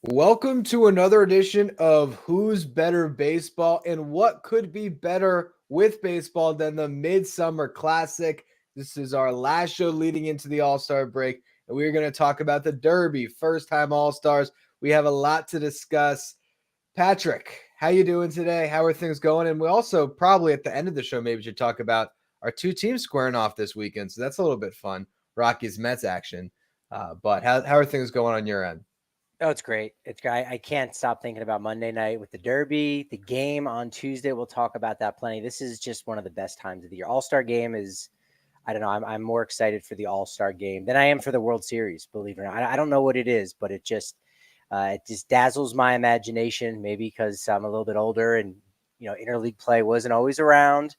Welcome to another edition of Who's Better Baseball, and what could be better with baseball than the Midsummer Classic. This is our last show leading into the All-Star break, and we're going to talk about the Derby, first-time All-Stars. We have a lot to discuss. Patrick, how you doing today? How are things going? And we also probably at the end of the show maybe should talk about our two teams squaring off this weekend, so that's a little bit fun. Rockies Mets action. But how are things going on your end? Oh, it's great. It's great. I can't stop thinking about Monday night with the Derby, the game on Tuesday. We'll talk about that plenty. This is just one of the best times of the year. All-Star game is, I don't know, I'm more excited for the All-Star game than I am for the World Series, believe it or not. I don't know what it is, but it just dazzles my imagination, maybe because I'm a little bit older and, interleague play wasn't always around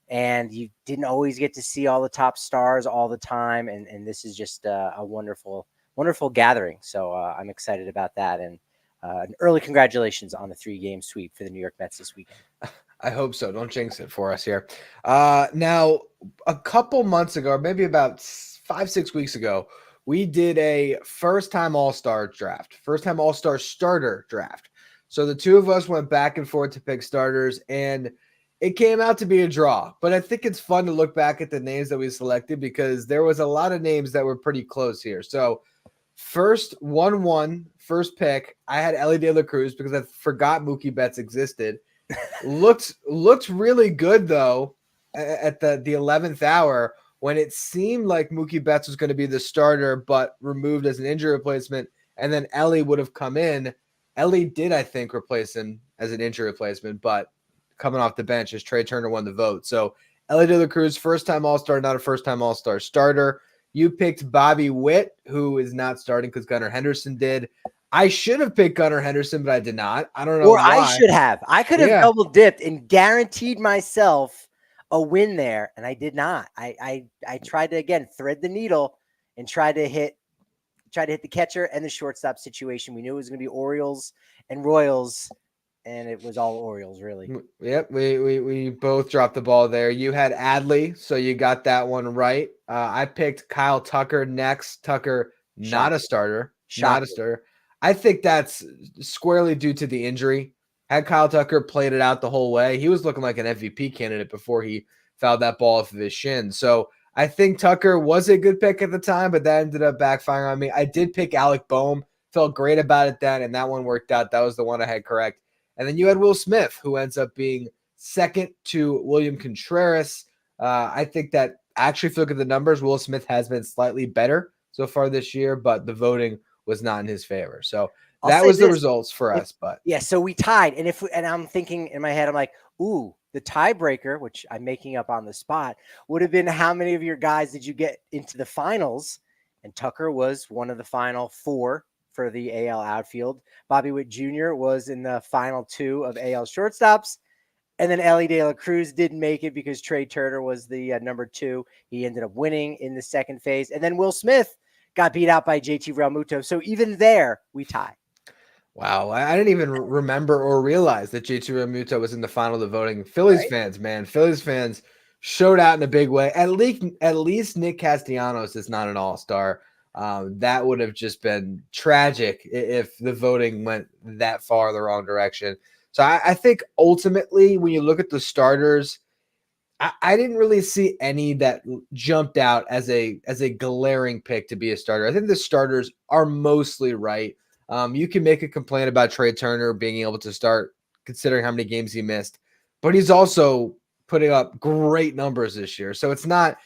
and you didn't always get to see all the top stars all the time. And this is just a wonderful gathering. So I'm excited about that. And an early congratulations on the 3-game sweep for the New York Mets this weekend. I hope so. Don't jinx it for us here. Now, a couple months ago, or maybe about 5-6 weeks ago, we did a first-time All-Star draft, first-time All-Star starter draft. So the two of us went back and forth to pick starters, and it came out to be a draw. But I think it's fun to look back at the names that we selected because there was a lot of names that were pretty close here. So first first pick, I had Ellie De La Cruz because I forgot Mookie Betts existed. Looked really good though at the 11th hour when it seemed like Mookie Betts was going to be the starter but removed as an injury replacement, and then Ellie would have come in. Ellie did, I think, replace him as an injury replacement, but coming off the bench as Trey Turner won the vote. So Ellie De La Cruz, first-time All-Star, not a first-time All-Star starter. You picked Bobby Witt, who is not starting because Gunnar Henderson did. I should have picked Gunnar Henderson, but I did not. I don't know why. I should have. I could have double dipped and guaranteed myself a win there, and I did not. I tried to again thread the needle and try to hit the catcher and the shortstop situation. We knew it was going to be Orioles and Royals, and it was all Orioles, really. Yep, we both dropped the ball there. You had Adley, so you got that one right. I picked Kyle Tucker next. Tucker, not a starter. Not a starter. I think that's squarely due to the injury. Had Kyle Tucker played it out the whole way, he was looking like an MVP candidate before he fouled that ball off of his shin. So I think Tucker was a good pick at the time, but that ended up backfiring on me. I did pick Alec Boehm. Felt great about it then, and that one worked out. That was the one I had correct. And then you had Will Smith, who ends up being second to William Contreras. I think that actually, if you look at the numbers, Will Smith has been slightly better so far this year, but the voting was not in his favor. So that was the results for us. But yeah, so we tied. And I'm thinking in my head, I'm like, ooh, the tiebreaker, which I'm making up on the spot, would have been how many of your guys did you get into the finals? And Tucker was one of the final 4 for the AL outfield. Bobby Witt Jr. was in the final 2 of AL shortstops. And then Ellie De La Cruz didn't make it because Trey Turner was the number 2. He ended up winning in the second phase. And then Will Smith got beat out by JT Realmuto. So even there, we tie. Wow, I didn't even remember or realize that JT Realmuto was in the final of the voting. Phillies fans, man. Phillies fans showed out in a big way. At least Nick Castellanos is not an all-star. That would have just been tragic if the voting went that far the wrong direction. So I think ultimately, when you look at the starters, I didn't really see any that jumped out as a glaring pick to be a starter. I think the starters are mostly right. You can make a complaint about Trey Turner being able to start considering how many games he missed, but he's also putting up great numbers this year. So it's not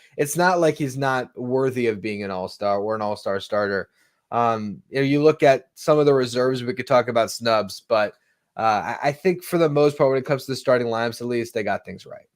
like he's not worthy of being an all-star or an all-star starter. You look at some of the reserves, we could talk about snubs, but I think for the most part, when it comes to the starting lineups, at least they got things right.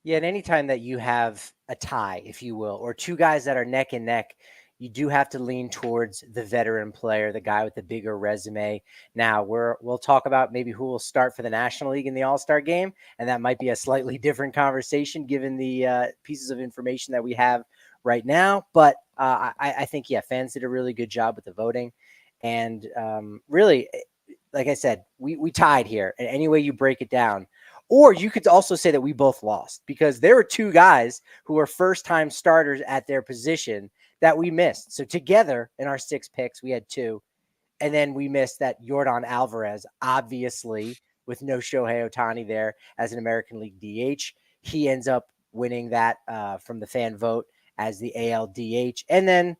Yeah, and anytime that you have a tie, if you will, or two guys that are neck and neck, you do have to lean towards the veteran player, the guy with the bigger resume. Now, we'll talk about maybe who will start for the National League in the All-Star game, and that might be a slightly different conversation given the pieces of information that we have right now. But I think, yeah, fans did a really good job with the voting. And really, like I said, we tied here. And any way you break it down, or you could also say that we both lost because there were two guys who were first-time starters at their position that we missed. So together in our 6 picks, we had 2. And then we missed that Yordan Alvarez, obviously, with no Shohei Ohtani there as an American League DH. He ends up winning that from the fan vote as the AL DH. And then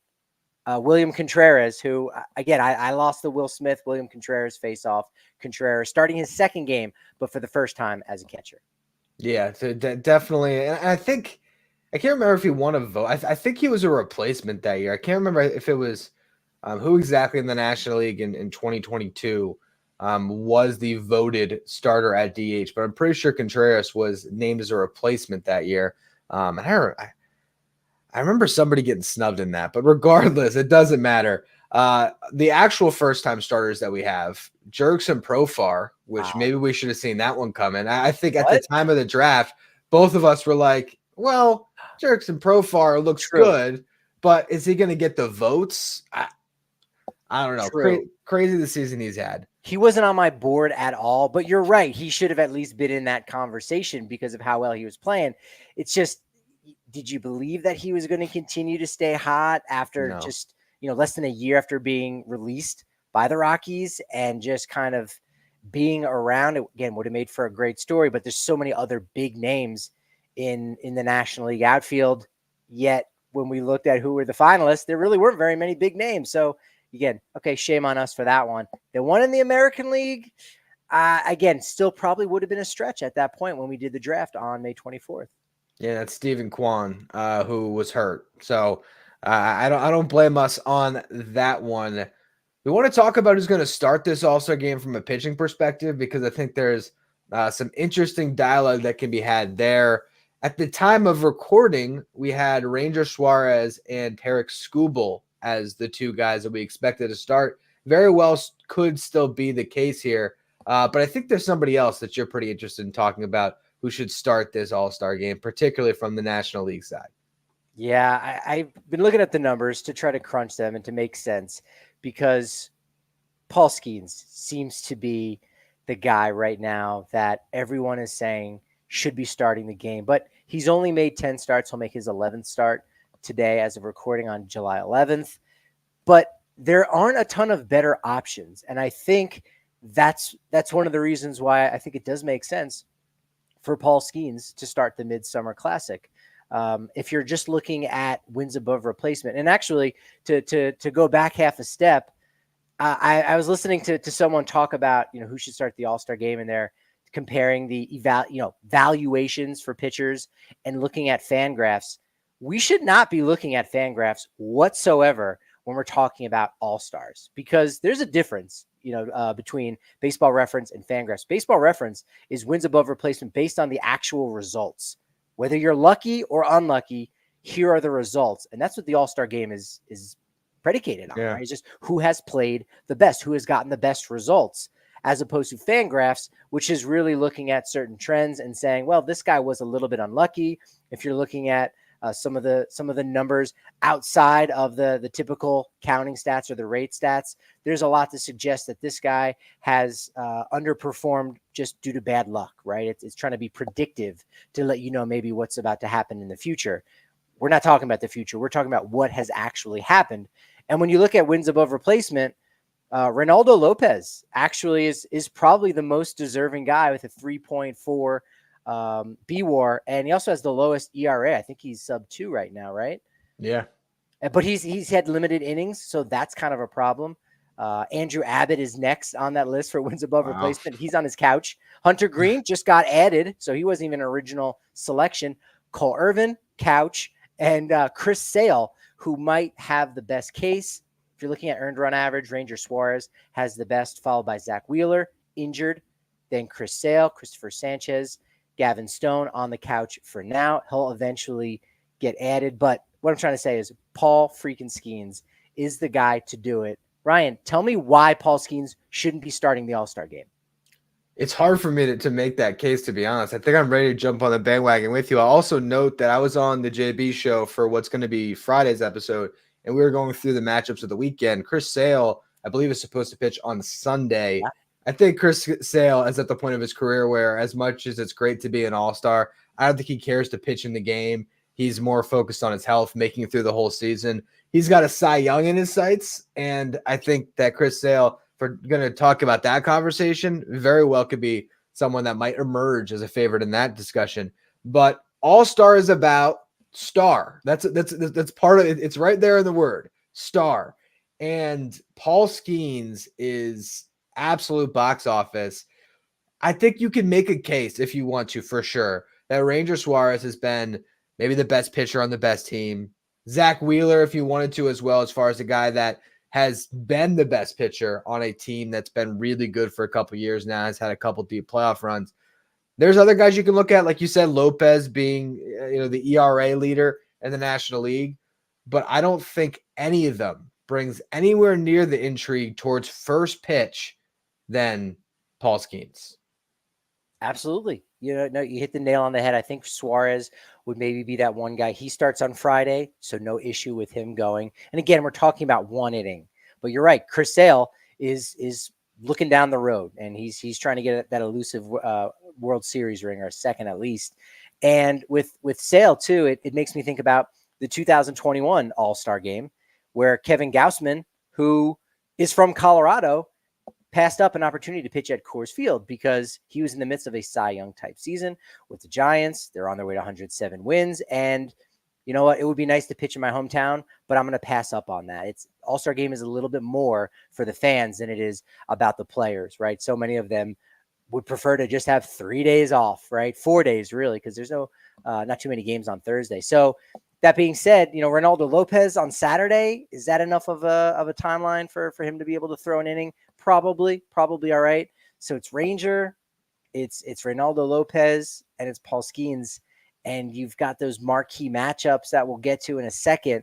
William Contreras, who, again, I lost the Will Smith, William Contreras face-off. Contreras starting his second game, but for the first time as a catcher. Yeah, so definitely. And I think, I can't remember if he won a vote. I think he was a replacement that year. I can't remember if it was who exactly in the National League in 2022 was the voted starter at DH, but I'm pretty sure Contreras was named as a replacement that year. And I remember somebody getting snubbed in that, but regardless, it doesn't matter. The actual first-time starters that we have, Jurickson Profar, which maybe we should have seen that one coming. I think at the time of the draft, both of us were like, well, Jurickson Profar looks good, but is he going to get the votes? I don't know. Crazy the season he's had. He wasn't on my board at all, but you're right. He should have at least been in that conversation because of how well he was playing. It's just, did you believe that he was going to continue to stay hot after just, less than a year after being released by the Rockies and just kind of being around? Again, would have made for a great story, but there's so many other big names in the National League outfield. Yet when we looked at who were the finalists, there really weren't very many big names. So again, okay, shame on us for that one. The one in the American League, again, still probably would have been a stretch at that point when we did the draft on May 24th. Yeah, that's Stephen Kwan, who was hurt. So I don't blame us on that one. We want to talk about who's going to start this All-Star game from a pitching perspective, because I think there's some interesting dialogue that can be had there. At the time of recording, we had Ranger Suarez and Tarek Skubal as the two guys that we expected to start. Very well could still be the case here. But I think there's somebody else that you're pretty interested in talking about who should start this All-Star game, particularly from the National League side. Yeah, I've been looking at the numbers to try to crunch them and to make sense, because Paul Skeens seems to be the guy right now that everyone is saying should be starting the game. But he's only made 10 starts. He'll make his 11th start today as of recording on July 11th. But there aren't a ton of better options. And I think that's one of the reasons why I think it does make sense for Paul Skeens to start the Midsummer Classic. If you're just looking at wins above replacement, and actually to go back half a step, I was listening to someone talk about, who should start the All-Star game, and they're comparing the valuations for pitchers and looking at FanGraphs. We should not be looking at FanGraphs whatsoever when we're talking about All-Stars, because there's a difference, between Baseball Reference and FanGraphs. Baseball Reference is wins above replacement based on the actual results. Whether you're lucky or unlucky, here are the results. And that's what the All-Star game is predicated on, right? It's just who has played the best, who has gotten the best results, as opposed to FanGraphs, which is really looking at certain trends and saying, well, this guy was a little bit unlucky. If you're looking at some of the numbers outside of the typical counting stats or the rate stats, there's a lot to suggest that this guy has underperformed just due to bad luck, right? It's trying to be predictive to let you know maybe what's about to happen in the future. We're not talking about the future. We're talking about what has actually happened. And when you look at wins above replacement, Reynaldo Lopez actually is probably the most deserving guy with a 3.4 BWAR, and he also has the lowest ERA. I think he's sub 2 right now, right? Yeah. But he's had limited innings, so that's kind of a problem. Andrew Abbott is next on that list for wins above replacement. He's on his couch. Hunter Green just got added, so he wasn't even an original selection. Cole Irvin, couch, and Chris Sale, who might have the best case. If you're looking at earned run average, Ranger Suarez has the best, followed by Zach Wheeler, injured. Then Chris Sale, Christopher Sanchez, Gavin Stone on the couch for now. He'll eventually get added. But what I'm trying to say is Paul freaking Skeens is the guy to do it. Ryan, tell me why Paul Skeens shouldn't be starting the All-Star game. It's hard for me to make that case, to be honest. I think I'm ready to jump on the bandwagon with you. I'll also note that I was on the JB show for what's going to be Friday's episode, and we were going through the matchups of the weekend. Chris Sale, I believe, is supposed to pitch on Sunday. Yeah. I think Chris Sale is at the point of his career where, as much as it's great to be an all-star, I don't think he cares to pitch in the game. he's more focused on his health, making it through the whole season. He's got a Cy Young in his sights, and I think that Chris Sale, if we're going to talk about that conversation, very well could be someone that might emerge as a favorite in that discussion. But All-Star is about star. That's part of it. It's right there in the word star. And Paul Skeens is absolute box office. I think you can make a case if you want to, for sure, that Ranger Suarez has been maybe the best pitcher on the best team. Zach Wheeler, if you wanted to, as well, as far as a guy that has been the best pitcher on a team that's been really good for a couple years now, has had a couple deep playoff runs. There's other guys you can look at, like you said, Lopez being, the ERA leader in the National League, but I don't think any of them brings anywhere near the intrigue towards first pitch than Paul Skeens. Absolutely. No, you hit the nail on the head. I think Suarez would maybe be that one guy. He starts on Friday, so no issue with him going. And again, we're talking about one inning, but you're right. Chris Sale is looking down the road, and he's trying to get that elusive World Series ring, or a second at least. And with Sale too, it makes me think about the 2021 All-Star game, where Kevin Gausman, who is from Colorado, passed up an opportunity to pitch at Coors Field because he was in the midst of a Cy Young type season with the Giants. They're on their way to 107 wins. And you know what? It would be nice to pitch in my hometown, but I'm going to pass up on that. It's All-Star game is a little bit more for the fans than it is about the players, right? So many of them would prefer to just have 3 days off, right? 4 days really, because there's not too many games on Thursday. So that being said, Ronaldo Lopez on Saturday, is that enough of a timeline for him to be able to throw an inning? Probably all right. So it's Ranger, it's Ronaldo Lopez, and it's Paul Skeens, and you've got those marquee matchups that we'll get to in a second,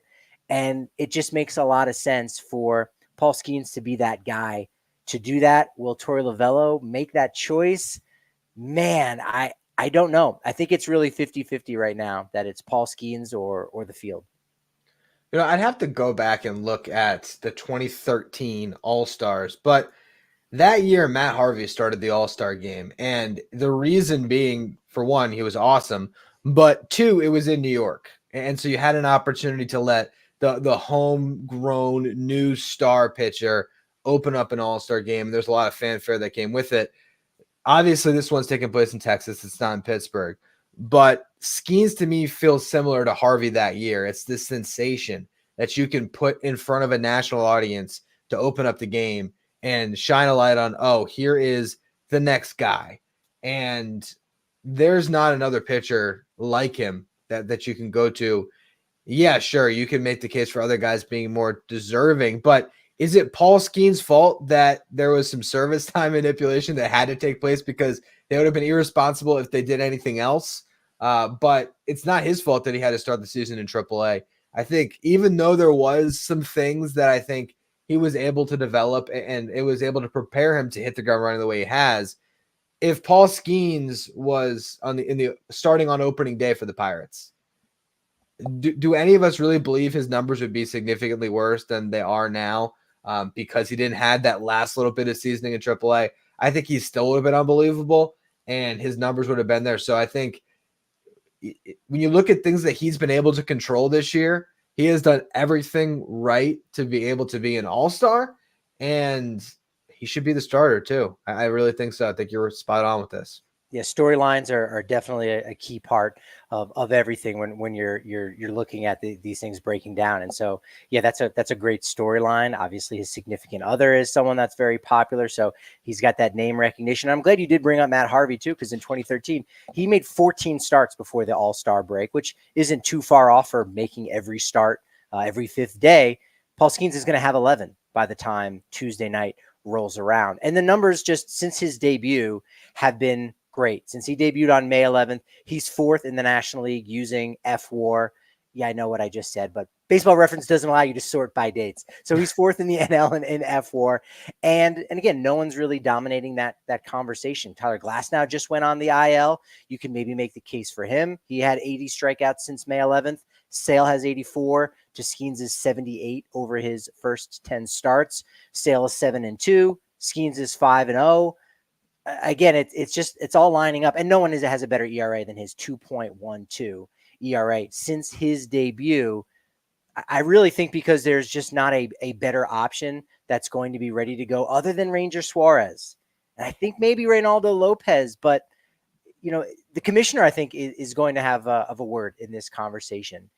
and it just makes a lot of sense for Paul Skeens to be that guy to do that. Will Torey Lovullo make that choice? Man, I don't know. I think it's really 50-50 right now that it's Paul Skeens or the field. I'd have to go back and look at the 2013 All-Stars, but that year Matt Harvey started the All-Star game, and the reason being, for one, he was awesome, but two, it was in New York, and so you had an opportunity to let the homegrown new star pitcher open up an All-Star game. There's a lot of fanfare that came with it. Obviously, this one's taking place in Texas. It's not in Pittsburgh. But Skeens to me feels similar to Harvey that year. It's this sensation that you can put in front of a national audience to open up the game and shine a light on, oh, here is the next guy. And there's not another pitcher like him that you can go to. Yeah, sure, you can make the case for other guys being more deserving, but is it Paul Skeens' fault that there was some service time manipulation that had to take place because they would have been irresponsible if they did anything else? But it's not his fault that he had to start the season in AAA. I think even though there was some things that I think he was able to develop and it was able to prepare him to hit the ground running the way he has, if Paul Skeens was starting on opening day for the Pirates, do any of us really believe his numbers would be significantly worse than they are now? Because he didn't have that last little bit of seasoning in AAA. I think he still would have been unbelievable, and his numbers would have been there. So I think when you look at things that he's been able to control this year, he has done everything right to be able to be an all-star, and he should be the starter too. I really think so. I think you're spot on with this. Yeah, storylines are definitely a key part of everything when you're looking at these things breaking down. And so, yeah, that's a great storyline. Obviously, his significant other is someone that's very popular, so he's got that name recognition. I'm glad you did bring up Matt Harvey too, because in 2013 he made 14 starts before the All-Star break, which isn't too far off for making every start every fifth day. Paul Skeens is going to have 11 by the time Tuesday night rolls around, and the numbers just since his debut have been great. Since he debuted on May 11th, he's fourth in the National League using FWAR. Yeah, I know what I just said, but Baseball Reference doesn't allow you to sort by dates. So he's fourth in the NL and in FWAR. And again, no one's really dominating that conversation. Tyler Glasnow just went on the IL. You can maybe make the case for him. He had 80 strikeouts since May 11th. Sale has 84. Skeens is 78 over his first 10 starts. Sale is 7-2. Skeens is 5-0. Again, it's all lining up, and no one has a better ERA than his 2.12 ERA since his debut. I really think because there's just not a better option that's going to be ready to go other than Ranger Suarez. And I think maybe Reynaldo Lopez, but the commissioner, I think, is going to have a word in this conversation.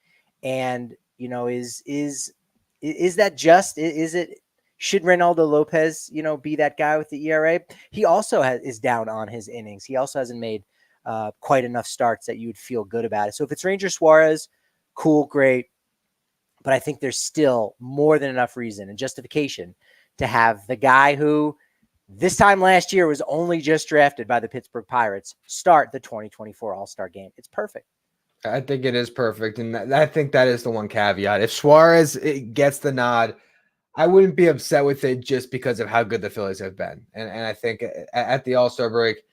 And, is that just, is it, should Reynaldo Lopez, be that guy with the ERA? He also is down on his innings. He also hasn't made quite enough starts that you would feel good about it. So if it's Ranger Suarez, cool, great. But I think there's still more than enough reason and justification to have the guy who this time last year was only just drafted by the Pittsburgh Pirates start the 2024 All-Star game. It's perfect. I think it is perfect. And I think that is the one caveat. If Suarez gets the nod, I wouldn't be upset with it just because of how good the Phillies have been. And I think at the All-Star break,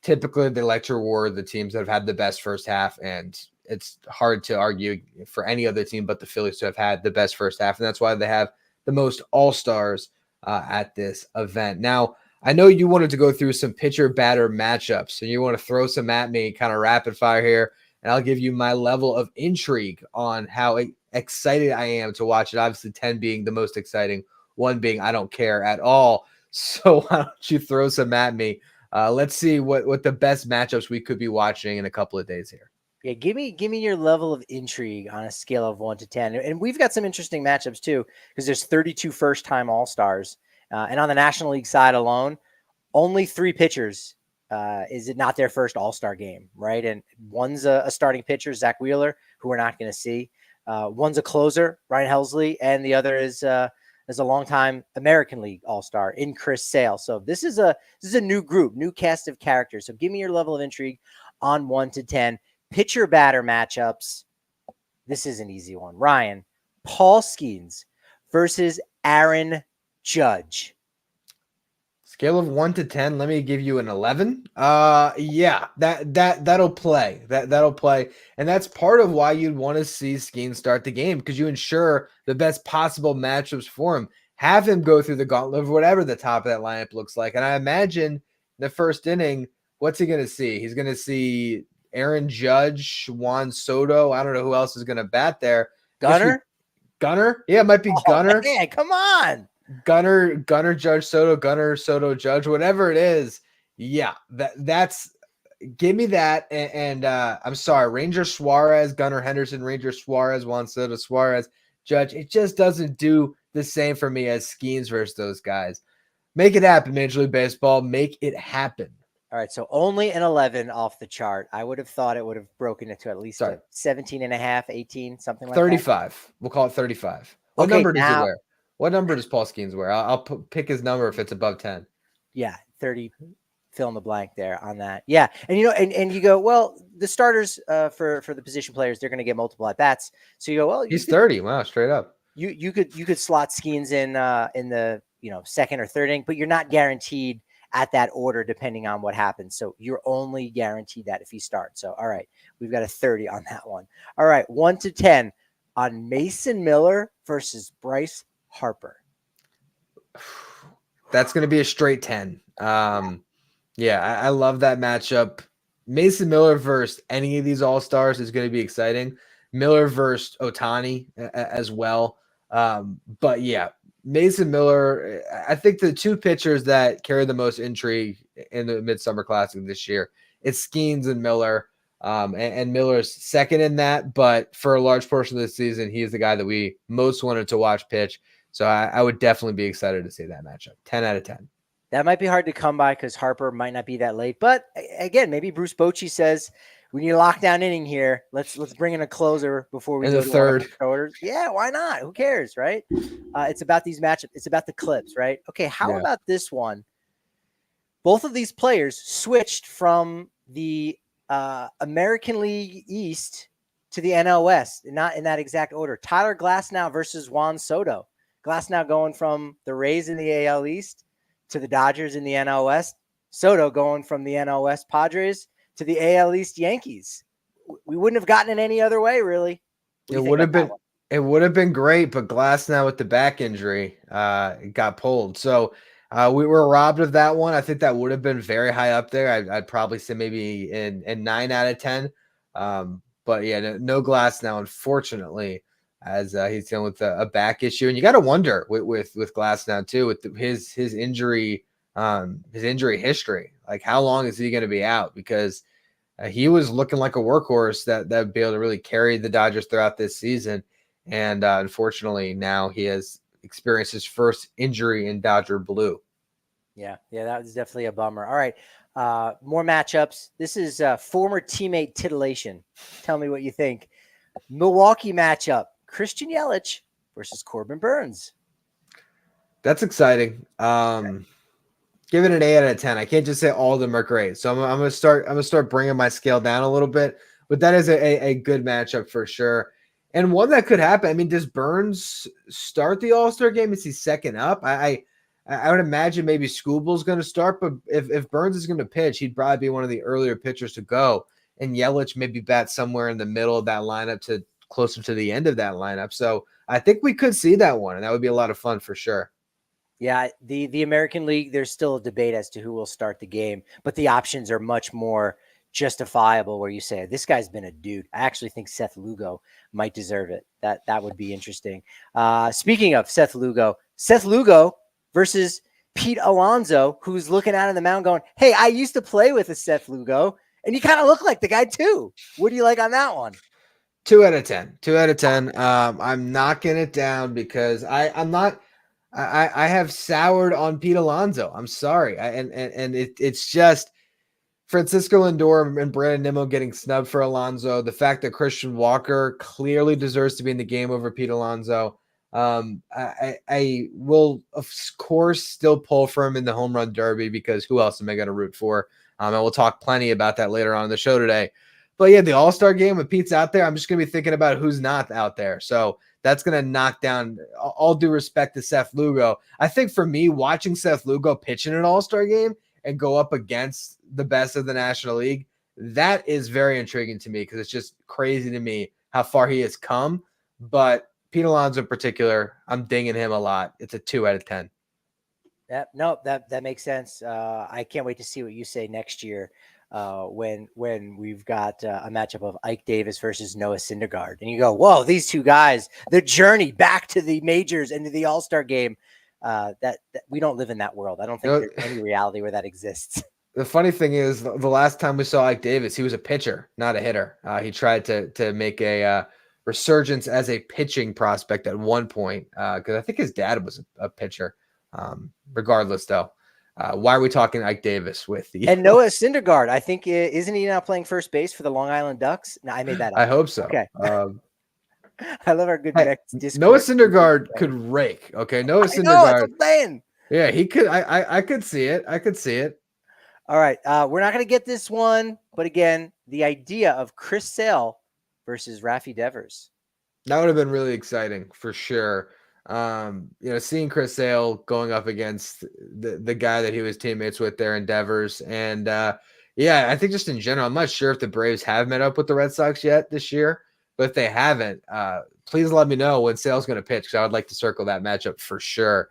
typically they like to reward the teams that have had the best first half. And it's hard to argue for any other team but the Phillies to have had the best first half. And that's why they have the most All-Stars at this event. Now, I know you wanted to go through some pitcher-batter matchups, and you want to throw some at me kind of rapid fire here, and I'll give you my level of intrigue on how excited I am to watch it. Obviously, 10 being the most exciting, 1 being I don't care at all. So why don't you throw some at me? Let's see what the best matchups we could be watching in a couple of days here. Yeah, give me your level of intrigue on a scale of 1 to 10. And we've got some interesting matchups too, because there's 32 first-time All-Stars. And on the National League side alone, only 3 pitchers is it not their first All-Star game, right? And one's a starting pitcher, Zach Wheeler, who we're not going to see. One's a closer, Ryan Helsley, and the other is a longtime American League All-Star in Chris Sale. So this is a new group, new cast of characters. So give me your level of intrigue on 1 to 10. Pitcher batter matchups. This is an easy one. Ryan, Paul Skeens versus Aaron Judge. Scale of 1 to 10, let me give you an 11. Yeah, that'll play. That'll play. And that's part of why you'd want to see Skeens start the game, because you ensure the best possible matchups for him. Have him go through the gauntlet of whatever the top of that lineup looks like. And I imagine the first inning, what's he going to see? He's going to see Aaron Judge, Juan Soto. I don't know who else is going to bat there. Gunner? Gunner? Yeah, it might be Gunner. Man, come on. Gunner, Judge, Soto, Gunner, Soto, Judge, whatever it is. Yeah, that's give me that. And I'm sorry, Ranger Suarez, Gunner Henderson, Ranger Suarez, Juan Soto, Suarez, Judge. It just doesn't do the same for me as Skeens versus those guys. Make it happen, Major League Baseball. Make it happen. All right, so only an 11 off the chart. I would have thought it would have broken it to at least 17 and a half, 18, something like 35. that. 35. We'll call it 35. What number does he wear? What number does Paul Skeens wear? I'll pick his number if it's above 10. Yeah, 30. Fill in the blank there on that. Yeah, and and you go, well, the starters for the position players, they're going to get multiple at bats. So you go, well, he's 30. Wow, straight up. You could slot Skeens in the second or third inning, but you're not guaranteed at that order depending on what happens. So you're only guaranteed that if he starts. So all right, we've got a 30 on that one. All right, 1 to 10 on Mason Miller versus Bryce Harper. That's going to be a straight 10. Yeah, I love that matchup. Mason Miller versus any of these All-Stars is going to be exciting. Miller versus Ohtani as well. But yeah, Mason Miller, I think the 2 pitchers that carry the most intrigue in the Midsummer Classic this year, it's Skeens and Miller. And Miller's second in that, but for a large portion of the season, he is the guy that we most wanted to watch pitch. So I would definitely be excited to see that matchup. 10 out of 10. That might be hard to come by because Harper might not be that late. But again, maybe Bruce Bochy says we need a lockdown inning here. Let's bring in a closer before we go to the third. Yeah, why not? Who cares, right? It's about these matchups. It's about the clips, right? Okay, how about this one? Both of these players switched from the American League East to the NL West, not in that exact order. Tyler Glasnow versus Juan Soto. Glasnow going from the Rays in the AL East to the Dodgers in the NL West. Soto going from the NL West Padres to the AL East Yankees. We wouldn't have gotten it any other way, really. It would have been great, but Glasnow with the back injury got pulled. So we were robbed of that one. I think that would have been very high up there. I'd probably say maybe in 9 out of 10. But yeah, no Glass now, unfortunately, as he's dealing with a back issue. And you got to wonder with Glass now too, with his injury history. Like, how long is he going to be out? Because he was looking like a workhorse that would be able to really carry the Dodgers throughout this season. And unfortunately, now he has experienced his first injury in Dodger blue. Yeah, that was definitely a bummer. All right, more matchups. This is former teammate titillation. Tell me what you think. Milwaukee matchup: Christian Yelich versus Corbin Burns. That's exciting. Give it an 8 out of 10. I can't just say all of them are great. So I'm gonna start bringing my scale down a little bit. But that is a good matchup for sure, and one that could happen. I mean, does Burns start the All-Star game? Is he second up? I would imagine maybe Skubal's going to start, but if Burns is going to pitch, he'd probably be one of the earlier pitchers to go, and Yelich maybe bat somewhere in the middle of that lineup to closer to the end of that lineup. So I think we could see that one, and that would be a lot of fun for sure. Yeah, the American League, there's still a debate as to who will start the game, but the options are much more justifiable where you say, this guy's been a dude. I actually think Seth Lugo might deserve it. That would be interesting. Speaking of Seth Lugo versus Pete Alonso, who's looking out of the mound going, hey, I used to play with a Seth Lugo, and you kind of look like the guy too. What do you like on that one? 2 out of 10. 2 out of 10. I'm knocking it down because I have soured on Pete Alonso. I'm sorry. It's just Francisco Lindor and Brandon Nimmo getting snubbed for Alonso. The fact that Christian Walker clearly deserves to be in the game over Pete Alonso. I will, of course, still pull for him in the home run derby because who else am I going to root for? And we'll talk plenty about that later on in the show today. But yeah, the All-Star game, when Pete's out there, I'm just going to be thinking about who's not out there. So that's going to knock down, all due respect to Seth Lugo. I think for me, watching Seth Lugo pitch in an All-Star game and go up against the best of the National League, that is very intriguing to me because it's just crazy to me how far he has come. But Pete Alonso in particular, I'm dinging him a lot. It's a 2 out of 10. That makes sense. I can't wait to see what you say next year when we've got a matchup of Ike Davis versus Noah Syndergaard. And you go, whoa, these two guys, the journey back to the majors and to the All-Star game, that we don't live in that world. I don't think there's any reality where that exists. The funny thing is, the last time we saw Ike Davis, he was a pitcher, not a hitter. He tried to make a resurgence as a pitching prospect at one point because I think his dad was a pitcher. Regardless, though, why are we talking Ike Davis with the and Noah Syndergaard? I think isn't he now playing first base for the Long Island Ducks? No, I made that up. I hope so. Okay. I love our good Discord. Noah Syndergaard could rake. Okay, Noah Syndergaard. That's what I'm saying. Yeah, he could. I could see it. I could see it. All right, we're not going to get this one, but again, the idea of Chris Sale versus Rafi Devers. That would have been really exciting for sure. Seeing Chris Sale going up against the guy that he was teammates with there in Devers. And I think just in general, I'm not sure if the Braves have met up with the Red Sox yet this year, but if they haven't, please let me know when Sale's going to pitch because I would like to circle that matchup for sure.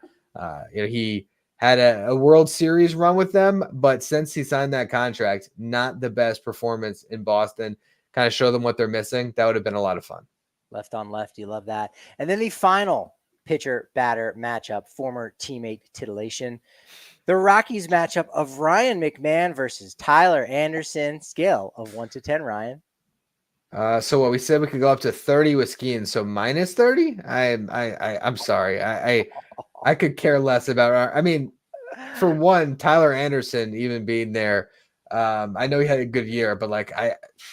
He had a World Series run with them, but since he signed that contract, not the best performance in Boston. Kind of show them what they're missing. That would have been a lot of fun. Left on left, you love that. And then the final pitcher-batter matchup, former teammate titillation. The Rockies matchup of Ryan McMahon versus Tyler Anderson. Scale of 1 to 10, Ryan. So what we said we could go up to 30 with skiing. So minus 30? I'm sorry. I could care less about. I mean, for one, Tyler Anderson even being there. I know he had a good year, but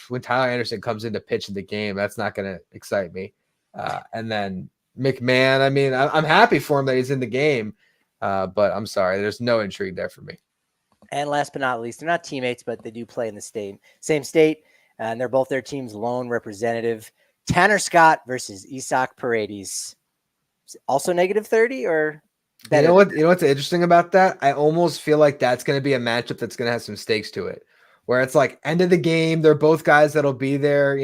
when Tyler Anderson comes in to pitch in the game, that's not going to excite me. And then McMahon, I mean, I'm happy for him that he's in the game, but I'm sorry, there's no intrigue there for me. And last but not least, they're not teammates, but they do play in the same state, and they're both their team's lone representative. Tanner Scott versus Isaac Paredes. Also negative 30 or better? You know what's interesting about that? I almost feel like that's going to be a matchup that's going to have some stakes to it, where it's like end of the game. They're both guys that'll be there,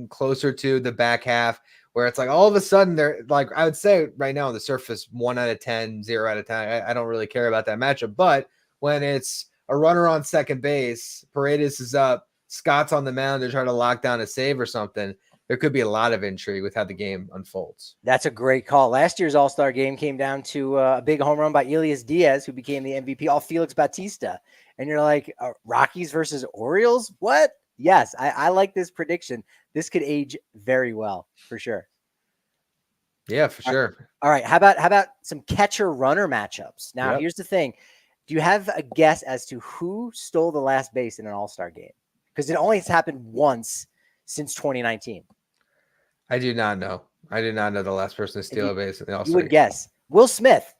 closer to the back half, where it's like all of a sudden they're like, I would say right now on the surface, 1 out of 10, 0 out of 10. I don't really care about that matchup. But when it's a runner on second base, Paredes is up Scott's on the mound to try to lock down a save or something, there could be a lot of intrigue with how the game unfolds. That's a great call. Last year's All-Star game came down to a big home run by Elias Diaz, who became the MVP, all Felix Bautista. And you're like, Rockies versus Orioles? What? Yes, I like this prediction. This could age very well, for sure. Yeah, for sure. All right. How about some catcher-runner matchups? Now, here's the thing. Do you have a guess as to who stole the last base in an All-Star game? Because it only has happened once since 2019. I do not know. I did not know the last person to steal a base in the All-Star game. You would guess. Will Smith.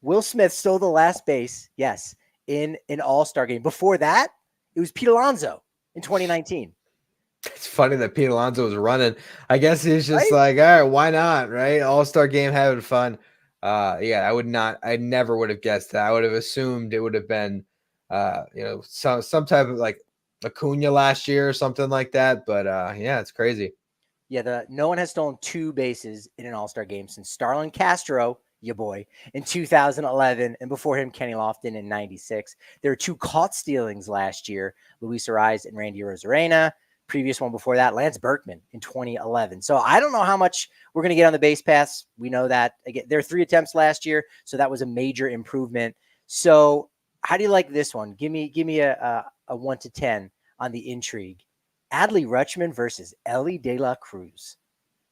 Will Smith stole the last base, yes, in an All-Star game. Before that, it was Pete Alonso in 2019. It's funny that Pete Alonso was running. I guess he's just like, all right, why not? Right? All-Star game, having fun. Yeah, I never would have guessed that. I would have assumed it would have been, some type of like Acuna last year or something like that. But yeah, it's crazy. Yeah, no one has stolen 2 bases in an All-Star game since Starlin Castro, your boy, in 2011, and before him, Kenny Lofton in 96. There were 2 caught stealings last year, Luis Ariz and Randy Rosarena. Previous one before that, Lance Berkman in 2011. So I don't know how much we're going to get on the base pass. We know that again, there were 3 attempts last year, so that was a major improvement. So how do you like this one? Give me a 1 to 10 on the intrigue. Adley Rutschman versus Ellie De La Cruz.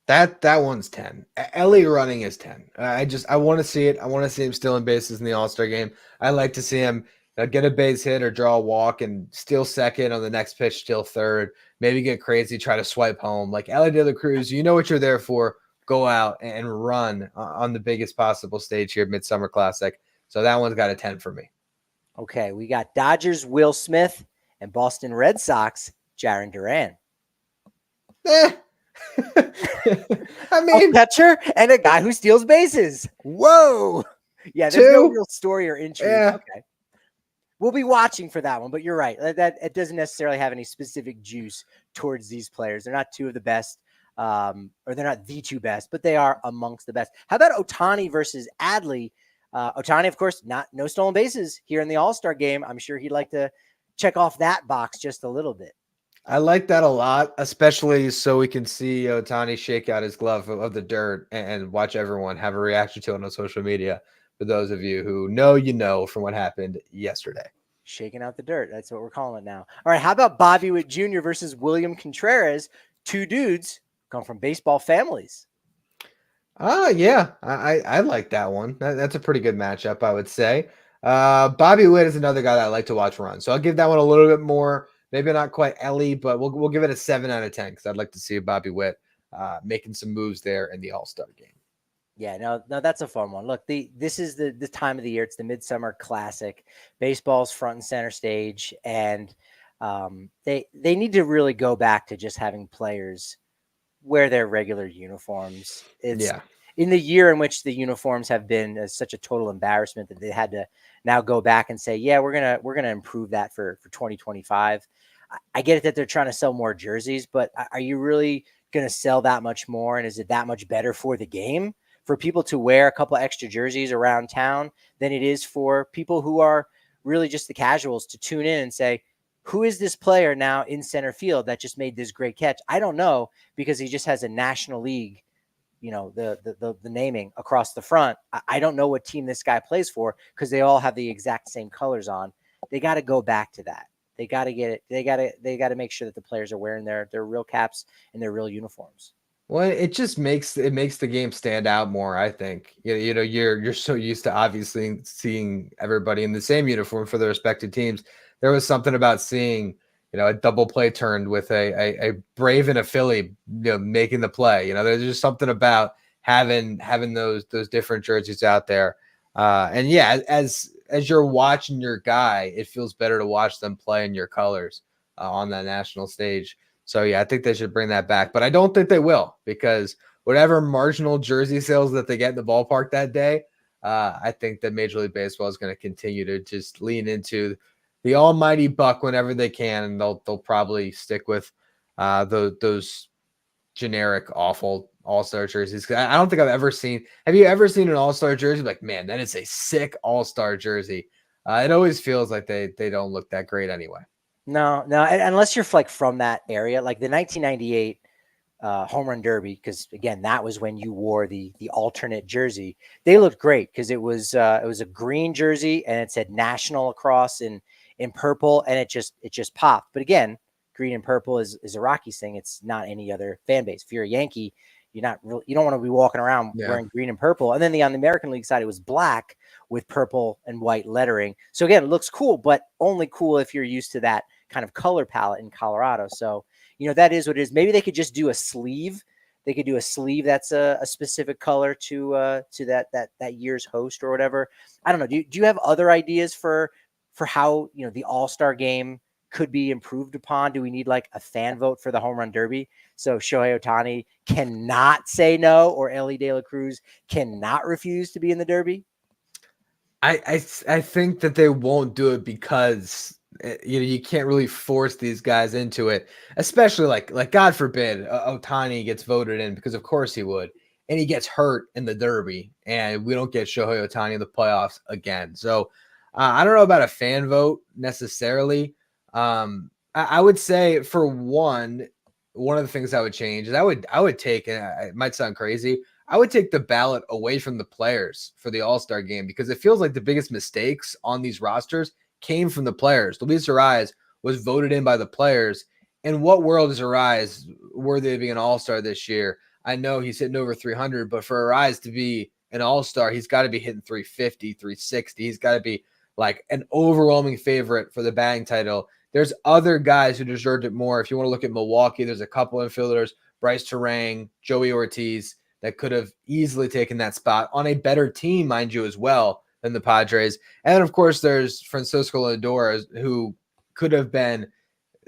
That one's 10. Ellie running is 10. I want to see it. I want to see him stealing bases in the All-Star game. I like to see him get a base hit or draw a walk and steal second on the next pitch, steal third, maybe get crazy, try to swipe home. Like Ellie De La Cruz, you know what you're there for. Go out and run on the biggest possible stage here, Midsummer Classic. So that one's got a 10 for me. Okay, we got Dodgers Will Smith and Boston Red Sox Jarren Duran. I mean, a catcher and a guy who steals bases. Whoa. Yeah, there's no real story or intrigue. Yeah. Okay. We'll be watching for that one, but you're right. That it doesn't necessarily have any specific juice towards these players. They're not 2 of the best, or they're not the 2 best, but they are amongst the best. How about Ohtani versus Adley? Ohtani, of course, no stolen bases here in the All-Star game. I'm sure he'd like to check off that box just a little bit. I like that a lot, especially so we can see Ohtani shake out his glove of the dirt and watch everyone have a reaction to it on social media. For those of you who know from what happened yesterday. Shaking out the dirt. That's what we're calling it now. All right. How about Bobby Witt Jr. versus William Contreras? 2 dudes come from baseball families. Yeah. I like that one. That's a pretty good matchup, I would say. Bobby Witt is another guy that I like to watch run. So I'll give that one a little bit more. Maybe not quite Ellie, but we'll give it a 7 out of 10 because I'd like to see Bobby Witt making some moves there in the All-Star game. Yeah, no, that's a fun one. Look, this is the time of the year. It's the Midsummer Classic. Baseball's front and center stage, and they need to really go back to just having players wear their regular uniforms. It's in the year in which the uniforms have been such a total embarrassment that they had to now go back and say, yeah, we're gonna improve that for 2025. I get it that they're trying to sell more jerseys, but are you really going to sell that much more? And is it that much better for the game for people to wear a couple extra jerseys around town than it is for people who are really just the casuals to tune in and say, who is this player now in center field that just made this great catch? I don't know, because he just has a National League, the naming across the front. I don't know what team this guy plays for because they all have the exact same colors on. They got to go back to that. They got to get it. They got to make sure that the players are wearing their real caps and their real uniforms. Well, it just makes the game stand out more, I think. You're so used to obviously seeing everybody in the same uniform for their respective teams. There was something about seeing, a double play turned with a Brave and a Philly, making the play. There's just something about having those different jerseys out there. And yeah, as you're watching your guy, it feels better to watch them play in your colors on that national stage. So, yeah, I think they should bring that back. But I don't think they will, because whatever marginal jersey sales that they get in the ballpark that day, I think that Major League Baseball is going to continue to just lean into the almighty buck whenever they can. And they'll probably stick with those generic, awful all-star jerseys. I don't think I've ever seen – have you ever seen an all-star jersey? Like, man, that is a sick all-star jersey. It always feels like they don't look that great anyway. No, no, unless you're like from that area, like the 1998 home run derby, because again, that was when you wore the alternate jersey. They looked great because it was a green jersey and it said national across in purple, and it just popped. But again, green and purple is a Rockies thing. It's not any other fan base. If you're a Yankee, you don't want to be walking around Yeah. wearing green and purple. And then on the American League side, it was black with purple and white lettering. So again, it looks cool, but only cool if you're used to that kind of color palette in Colorado. So that is what it is. Maybe they could just do a sleeve. They could do a sleeve that's a specific color to that year's host or whatever. I don't know. Do you have other ideas for how the All-Star game could be improved upon? Do we need like a fan vote for the home run derby so Shohei Ohtani cannot say no, or Ellie De La Cruz cannot refuse to be in the derby? I think that they won't do it because you can't really force these guys into it, especially like God forbid Ohtani gets voted in, because of course he would, and he gets hurt in the Derby, and we don't get Shohei Ohtani in the playoffs again. So I don't know about a fan vote necessarily. I would say for one of the things I would change is I would take, and it might sound crazy, I would take the ballot away from the players for the All-Star game, because it feels like the biggest mistakes on these rosters came from the players. Luis Ariz was voted in by the players. In what world is Ariz worthy of being an All-Star this year? I know he's hitting over 300, but for Ariz to be an All-Star, he's got to be hitting 350, 360. He's got to be like an overwhelming favorite for the batting title. There's other guys who deserved it more. If you want to look at Milwaukee, there's a couple infielders, Bryce Terang, Joey Ortiz, that could have easily taken that spot on a better team, mind you, as well, than the Padres. And then, of course, there's Francisco Lindor, who could have been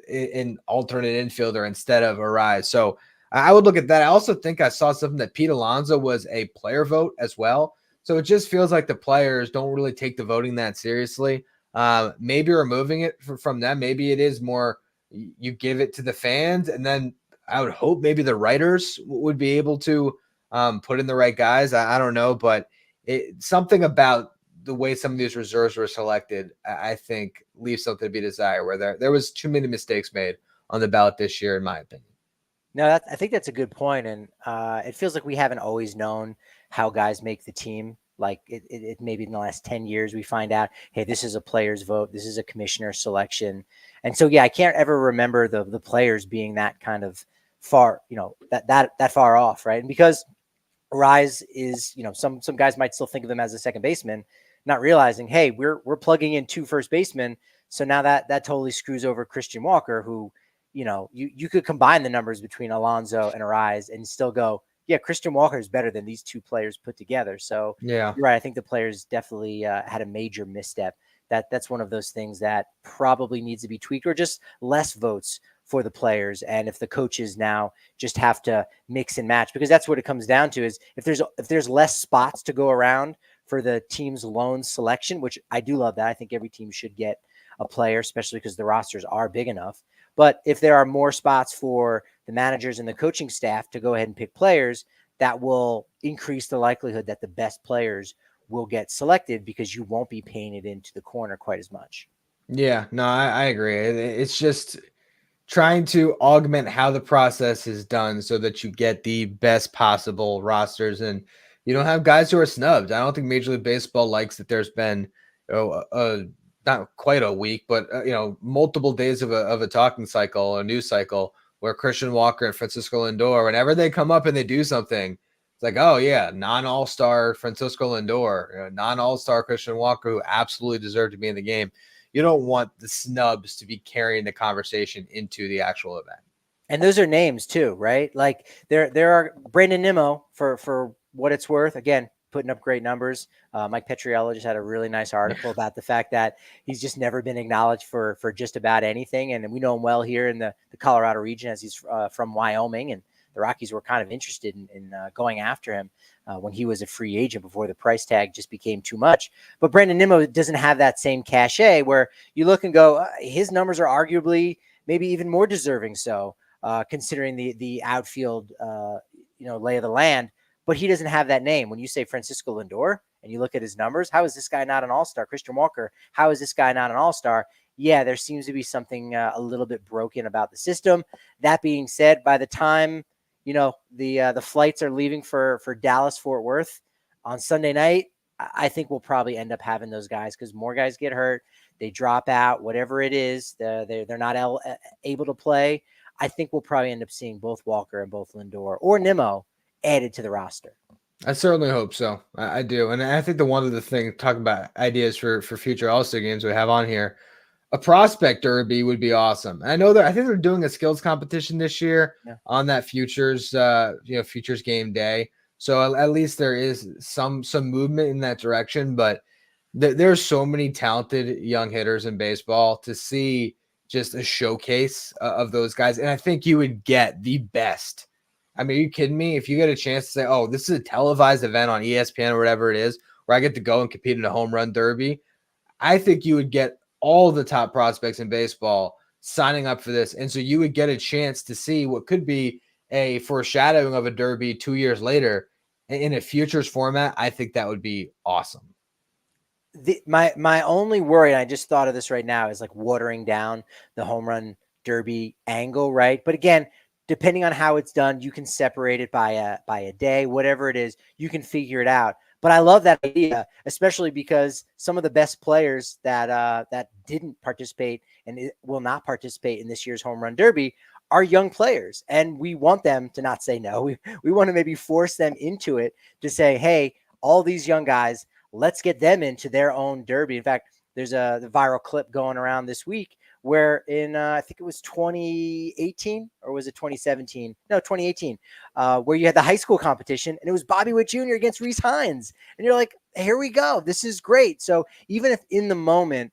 an alternate infielder instead of Ariz. So I would look at that. I also think I saw something that Pete Alonso was a player vote as well. So it just feels like the players don't really take the voting that seriously. Maybe removing it from them. Maybe it is more you give it to the fans, and then I would hope maybe the writers would be able to put in the right guys. I don't know, but something about the way some of these reserves were selected, I think, leaves something to be desired, where there was too many mistakes made on the ballot this year, in my opinion. No, I think that's a good point, and it feels like we haven't always known how guys make the team. Like it maybe in the last 10 years we find out, hey, this is a player's vote, this is a commissioner selection, and so yeah, I can't ever remember the players being that kind of far, that far off, right? And because Rise is, some guys might still think of him as a second baseman, not realizing, hey, we're plugging in two first basemen, so now that totally screws over Christian Walker, who, you could combine the numbers between Alonso and Arise and still go, yeah, Christian Walker is better than these two players put together. So Yeah. you're right. I think the players definitely had a major misstep. That's one of those things that probably needs to be tweaked, or just less votes for the players. And if the coaches now just have to mix and match, because that's what it comes down to, is if there's less spots to go around for the team's lone selection, which I do love that. I think every team should get a player, especially because the rosters are big enough. But if there are more spots for the managers and the coaching staff to go ahead and pick players, that will increase the likelihood that the best players will get selected, because you won't be paying it into the corner quite as much. Yeah, no, I agree. It's just trying to augment how the process is done so that you get the best possible rosters, and you don't have guys who are snubbed. I don't think Major League Baseball likes that there's been not quite a week, but multiple days of a talking cycle, a news cycle, where Christian Walker and Francisco Lindor, whenever they come up and they do something, it's like, oh yeah, non-all-star Francisco Lindor, non-all-star Christian Walker, who absolutely deserved to be in the game. You don't want the snubs to be carrying the conversation into the actual event. And those are names too, right? Like there are Brandon Nimmo, for what it's worth. Again, putting up great numbers. Mike Petriello just had a really nice article about the fact that he's just never been acknowledged for just about anything. And we know him well here in the Colorado region, as he's from Wyoming, and the Rockies were kind of interested in going after him when he was a free agent, before the price tag just became too much. But Brandon Nimmo doesn't have that same cachet, where you look and go, his numbers are arguably maybe even more deserving so, considering the outfield, lay of the land. But he doesn't have that name. When you say Francisco Lindor, and you look at his numbers, how is this guy not an all-star? Christian Walker, how is this guy not an all-star? Yeah, there seems to be something a little bit broken about the system. That being said, by the time the flights are leaving for Dallas Fort Worth on Sunday night, I think we'll probably end up having those guys because more guys get hurt, they drop out, whatever it is, they're not able to play. I think we'll probably end up seeing both Walker and both Lindor or Nimmo added to the roster. I certainly hope so. I do. And I think the one of the things, talking about ideas for future All-Star games we have on here, a prospect derby would be awesome. And I think they're doing a skills competition this year on that futures game day. So at least there is some movement in that direction. But there's so many talented young hitters in baseball to see just a showcase of those guys. And I think you would get the best. I mean, are you kidding me? If you get a chance to say, oh, this is a televised event on ESPN or whatever it is, where I get to go and compete in a home run derby, I think you would get all the top prospects in baseball signing up for this. And so you would get a chance to see what could be a foreshadowing of a derby 2 years later in a futures format. I think that would be awesome. My only worry, and I just thought of this right now, is like watering down the home run derby angle, right? But again, depending on how it's done, you can separate it by a day, whatever it is, you can figure it out. But I love that idea, especially because some of the best players that didn't participate and will not participate in this year's home run derby are young players, and we want them to not say no. We want to maybe force them into it to say, hey, all these young guys, let's get them into their own derby. In fact, there's the viral clip going around this week where in I think it was 2018 or was it 2017? No, 2018, where you had the high school competition and it was Bobby Witt Jr. against Reese Hines, and you're like, here we go, this is great. So even if in the moment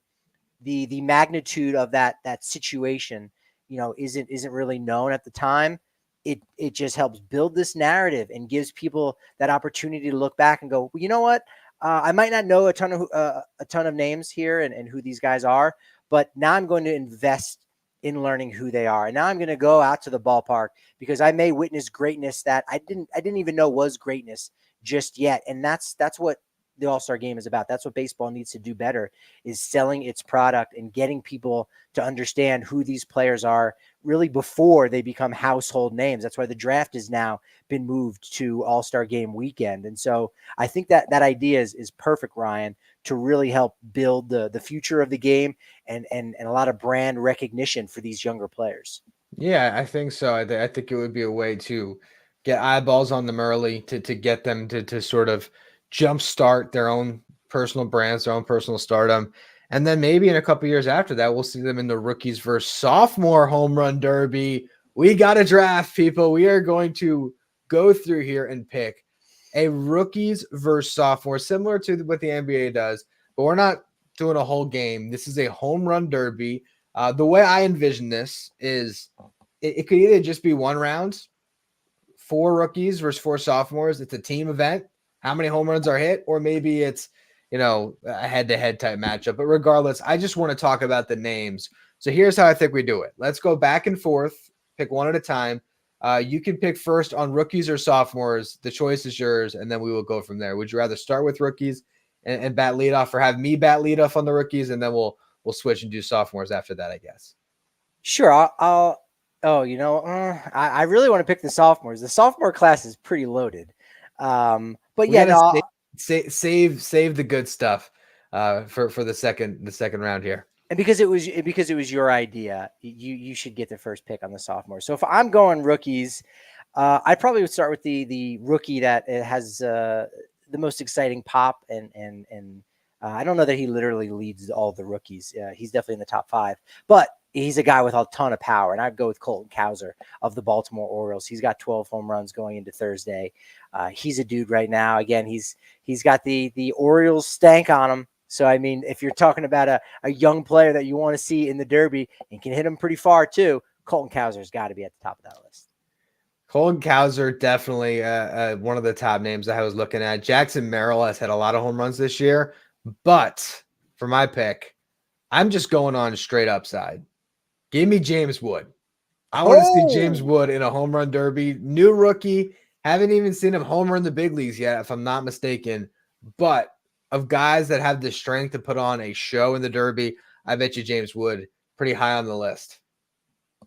the magnitude of that situation, isn't really known at the time, it just helps build this narrative and gives people that opportunity to look back and go, well, you know what? I might not know a ton of names here and who these guys are, but now I'm going to invest in learning who they are. And now I'm going to go out to the ballpark because I may witness greatness that I didn't even know was greatness just yet. And that's what the All-Star game is about. That's what baseball needs to do better, is selling its product and getting people to understand who these players are really before they become household names. That's why the draft has now been moved to All-Star game weekend. And so I think that idea is perfect, Ryan, to really help build the future of the game and a lot of brand recognition for these younger players. Yeah, I think so. I think it would be a way to get eyeballs on them early to get them to sort of jumpstart their own personal brands, their own personal stardom. And then maybe in a couple years after that, we'll see them in the rookies versus sophomore home run derby. We got a draft, people. We are going to go through here and pick a rookies versus sophomore, similar to what the NBA does, but we're not doing a whole game. This is a home run derby. The way I envision this is it could either just be one round, 4 rookies versus 4 sophomores. It's a team event. How many home runs are hit? Or maybe it's, a head-to-head type matchup. But regardless, I just want to talk about the names. So here's how I think we do it. Let's go back and forth, pick one at a time. You can pick first on rookies or sophomores. The choice is yours, and then we will go from there. Would you rather start with rookies and bat leadoff, or have me bat leadoff on the rookies, and then we'll switch and do sophomores after that, I guess? Sure. I really want to pick the sophomores. The sophomore class is pretty loaded. But yeah, no, save the good stuff for the second round here. And because it was your idea, you should get the first pick on the sophomore. So if I'm going rookies, I probably would start with the rookie that has the most exciting pop, and I don't know that he literally leads all the rookies. He's definitely in the top 5, but he's a guy with a ton of power, and I'd go with Colton Cowser of the Baltimore Orioles. He's got 12 home runs going into Thursday. He's a dude right now. Again, he's got the Orioles stank on him. So, I mean, if you're talking about a young player that you want to see in the Derby and can hit him pretty far too, Colton Cowser's got to be at the top of that list. Colton Cowser, definitely one of the top names that I was looking at. Jackson Merrill has had a lot of home runs this year, but for my pick, I'm just going on straight upside. Give me James Wood. I want to see James Wood in a home run derby. New rookie. Haven't even seen him homer in the big leagues yet, if I'm not mistaken. But of guys that have the strength to put on a show in the Derby, I bet you James Wood pretty high on the list.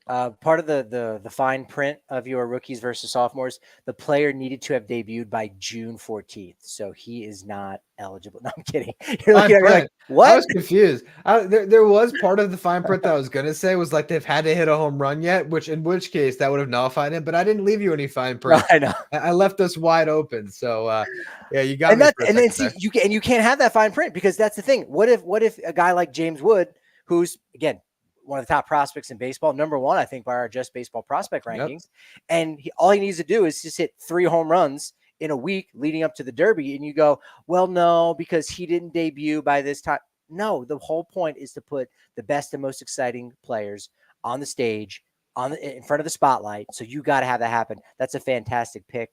Part of the fine print of your rookies versus sophomores, the player needed to have debuted by June 14th. So he is not eligible. No, I'm kidding. You're looking Fine at me like, print. I what? was confused. There was part of the fine print that I was gonna say was like they've had to hit a home run yet, in which case that would have nullified it. But I didn't leave you any fine No, print. I know. I left us wide open. So yeah, you got And me that's for a and then second see there. you can't have that fine print because that's the thing. What if a guy like James Wood, who's again one of the top prospects in baseball, number one, I think, by our Just Baseball prospect Yep. rankings, and all he needs to do is just hit 3 home runs in a week leading up to the Derby, and you go, well, no, because he didn't debut by this time. No, the whole point is to put the best and most exciting players on the stage, in front of the spotlight. So you got to have that happen. That's a fantastic pick.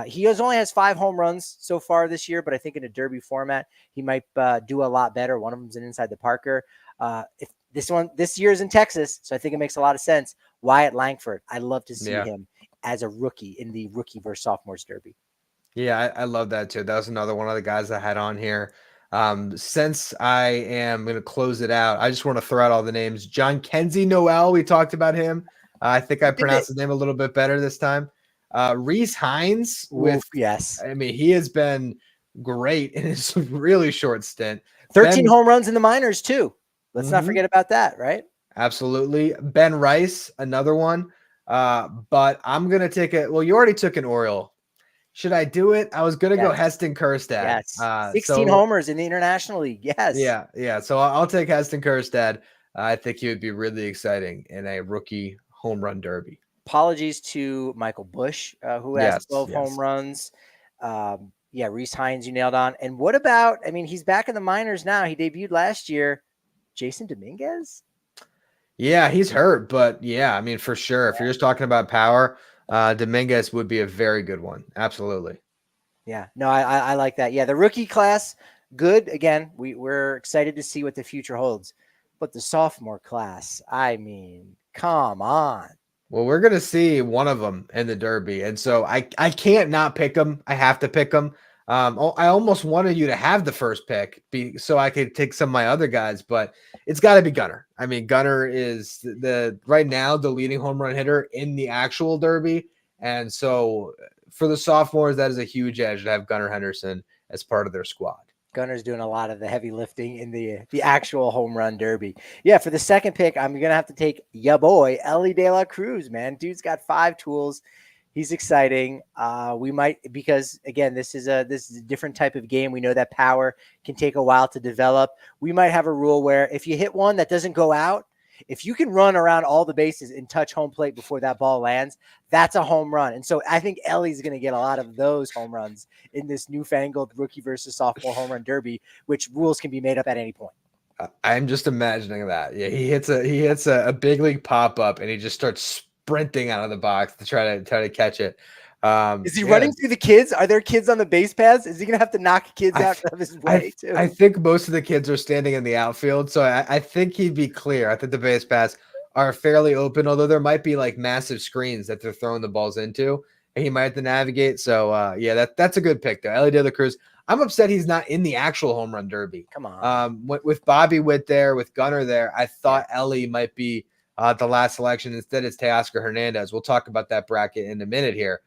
He only has 5 home runs so far this year, but I think in a Derby format, he might do a lot better. One of them's an inside the Parker. If this year is in Texas, so I think it makes a lot of sense. Wyatt Langford, I love to see him as a rookie in the rookie versus sophomores Derby. Yeah, I love that too. That was another one of the guys I had on here. Since I am going to close it out, I just want to throw out all the names. John Kenzie Noel, we talked about him. I think I pronounced his name a little bit better this time. Reese Hines yes. I mean, he has been great in his really short stint. 13 home runs in the minors too. Let's not forget about that, right? Absolutely. Ben Rice, another one. But I'm going to take it. Well, you already took an Oriole. Should I do it? I was going to go Heston Kjerstad. Yes. 16 homers in the International League. Yes. Yeah. So I'll take Heston Kjerstad. I think he would be really exciting in a rookie home run derby. Apologies to Michael Busch, who has 12 home runs. Reese Hines, you nailed on. And what about, I mean, he's back in the minors now. He debuted last year. Jason Dominguez? Yeah, he's hurt, but yeah, I mean, for sure. If you're just talking about power, Dominguez would be a very good one. Absolutely. Yeah, no, I like that. Yeah, the rookie class, good. Again, we're excited to see what the future holds. But the sophomore class, I mean, come on. Well, we're going to see one of them in the Derby. And so I can't not pick them. I have to pick them. I almost wanted you to have the first pick so I could take some of my other guys, but it's got to be Gunnar. I mean, Gunnar is right now the leading home run hitter in the actual Derby. And so for the sophomores, that is a huge edge to have Gunnar Henderson as part of their squad. Gunner's doing a lot of the heavy lifting in the actual home run derby. Yeah, for the second pick, I'm going to have to take ya boy, Elly De La Cruz, man. Dude's got 5 tools. He's exciting. We might, because again, this is a different type of game. We know that power can take a while to develop. We might have a rule where if you hit one that doesn't go out, if you can run around all the bases and touch home plate before that ball lands, that's a home run. And so I think Ellie's going to get a lot of those home runs in this newfangled rookie versus sophomore home run derby, which rules can be made up at any point. I'm just imagining that. Yeah, he hits a big league pop up and he just starts sprinting out of the box to try to catch it. Is he running through the kids? Are there kids on the base paths? Is he going to have to knock kids out of his way too? I think most of the kids are standing in the outfield, so I think he'd be clear. I think the base paths are fairly open, although there might be like massive screens that they're throwing the balls into, and he might have to navigate. So yeah, that's a good pick though. Elly De La Cruz. I'm upset he's not in the actual home run derby. Come on. With Bobby Witt there, with Gunnar there, I thought Elly might be the last selection. Instead, it's Teoscar Hernandez. We'll talk about that bracket in a minute here.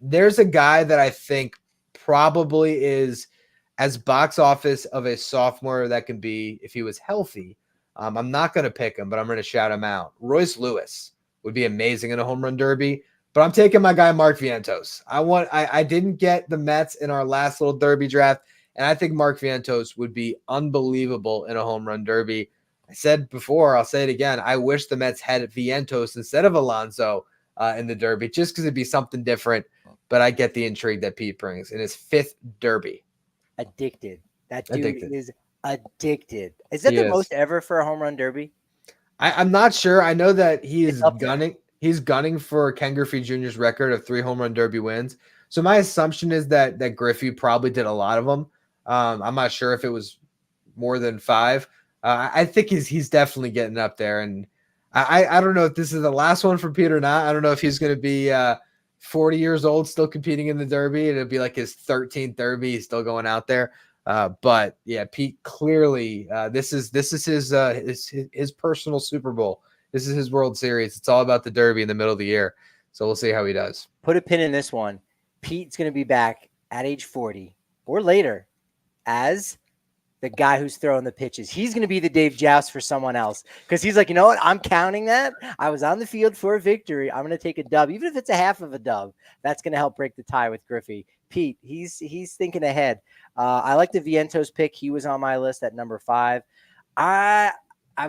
There's a guy that I think probably is as box office of a sophomore that can be if he was healthy. I'm not going to pick him, but I'm going to shout him out. Royce Lewis would be amazing in a home run derby, but I'm taking my guy Mark Vientos. I didn't get the Mets in our last little derby draft, and I think Mark Vientos would be unbelievable in a home run derby. I said before, I'll say it again. I wish the Mets had Vientos instead of Alonso in the derby, just because it'd be something different. But I get the intrigue that Pete brings in his 5th derby. Addicted. That dude is addicted. Is that the most ever for a home run derby? I'm not sure. I know that he's gunning. He's gunning for Ken Griffey Jr.'s record of 3 home run derby wins. So my assumption is that Griffey probably did a lot of them. I'm not sure if it was more than 5. I think he's definitely getting up there. And I don't know if this is the last one for Pete or not. I don't know if he's going to be 40 years old, still competing in the derby. It'll be like his 13th derby. He's still going out there. But yeah, Pete clearly this is his personal Super Bowl. This is his World Series. It's all about the Derby in the middle of the year. So we'll see how he does. Put a pin in this one. Pete's going to be back at age 40 or later as the guy who's throwing the pitches. He's going to be the Dave Joust for someone else because he's like, you know what? I'm counting that. I was on the field for a victory. I'm going to take a dub, even if it's a half of a dub. That's going to help break the tie with Griffey. Pete, he's thinking ahead. I like the Vientos pick. He was on my list at number 5. I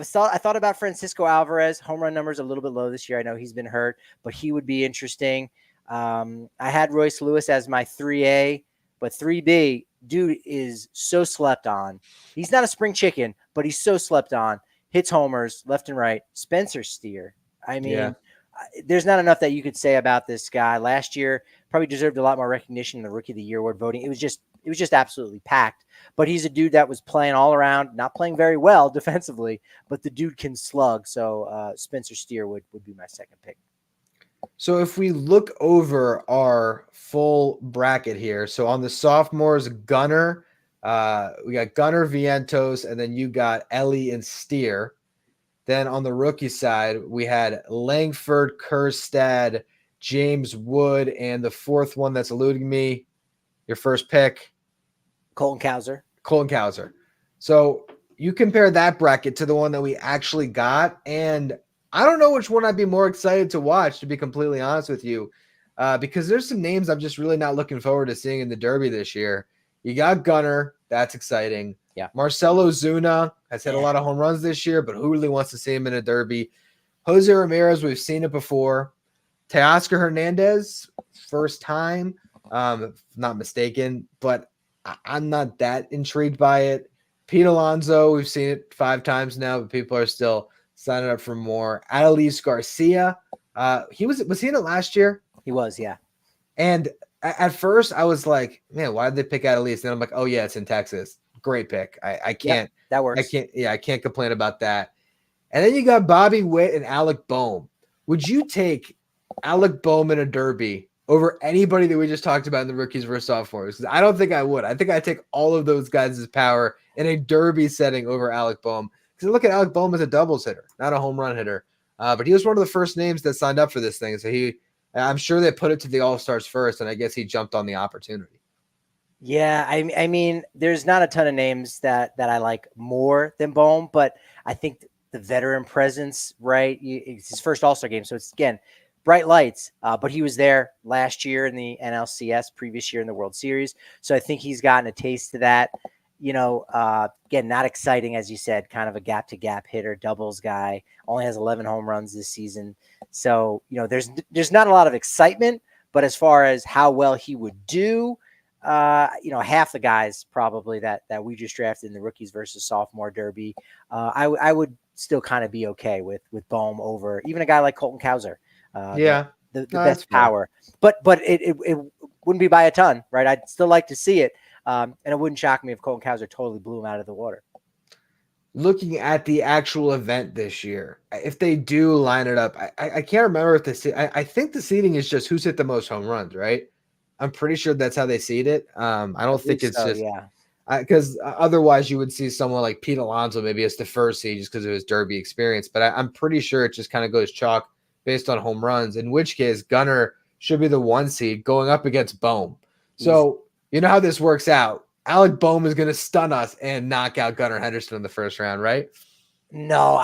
thought about Francisco Alvarez. Home run numbers a little bit low this year. I know he's been hurt, but he would be interesting. I had Royce Lewis as my 3A, but 3B, dude is so slept on. He's not a spring chicken, but he's so slept on. Hits homers left and right. Spencer Steer. I mean, there's not enough that you could say about this guy. Last year, probably deserved a lot more recognition in the Rookie of the Year award voting. It was just absolutely packed. But he's a dude that was playing all around, not playing very well defensively, but the dude can slug. So Spencer Steer would be my second pick. So if we look over our full bracket here, so on the sophomores, Gunner, we got Gunner, Vientos, and then you got Ellie and Steer. Then on the rookie side, we had Langford, Kerstad, James Wood, and the fourth one that's eluding me, your first pick. Colton Cowser. So you compare that bracket to the one that we actually got, and I don't know which one I'd be more excited to watch, to be completely honest with you, because there's some names I'm just really not looking forward to seeing in the Derby this year. You got Gunner. That's exciting. Yeah. Marcelo Zuna has hit a lot of home runs this year, but who really wants to see him in a Derby? Jose Ramirez, we've seen it before. Teoscar Hernandez, first time, if not mistaken, but I'm not that intrigued by it. Pete Alonso, we've seen it 5 times now, but people are still signing up for more. Adolis Garcia, was he in it last year? He was, yeah. And at first I was like, man, why did they pick Adolis? And I'm like, oh yeah, it's in Texas. Great pick. I can't. Yep, that works. I can't complain about that. And then you got Bobby Witt and Alec Boehm. Would you take Alec Boehm in a Derby over anybody that we just talked about in the rookies versus sophomores? Because I don't think I would. I think I'd take all of those guys' power in a Derby setting over Alec Boehm. Because look at Alec Boehm as a doubles hitter, not a home run hitter. But he was one of the first names that signed up for this thing. So I'm sure they put it to the All-Stars first, and I guess he jumped on the opportunity. Yeah, I mean, there's not a ton of names that I like more than Boehm, but I think the veteran presence, right? It's his first All-Star game, so it's, again, bright lights. But he was there last year in the NLCS, previous year in the World Series, so I think he's gotten a taste of that. You know, again, not exciting, as you said, kind of a gap-to-gap hitter, doubles guy, only has 11 home runs this season. So, you know, there's not a lot of excitement, but as far as how well he would do, you know, half the guys probably that we just drafted in the rookies versus sophomore Derby, I would still kind of be okay with Boehm over even a guy like Colton Cowser. The best power, but it wouldn't be by a ton, right? I'd still like to see it. And it wouldn't shock me if Colton Cowser totally blew him out of the water. Looking at the actual event this year, if they do line it up, I can't remember if I think the seeding is just who's hit the most home runs, right? I'm pretty sure that's how they seed it. I don't think it's so, just yeah. Because otherwise you would see someone like Pete Alonso maybe as the first seed just because of his Derby experience. But I'm pretty sure it just kind of goes chalk based on home runs, in which case Gunner should be the 1 seed going up against Boehm. So you know how this works out. Alec Boehm is going to stun us and knock out Gunnar Henderson in the first round, right? No,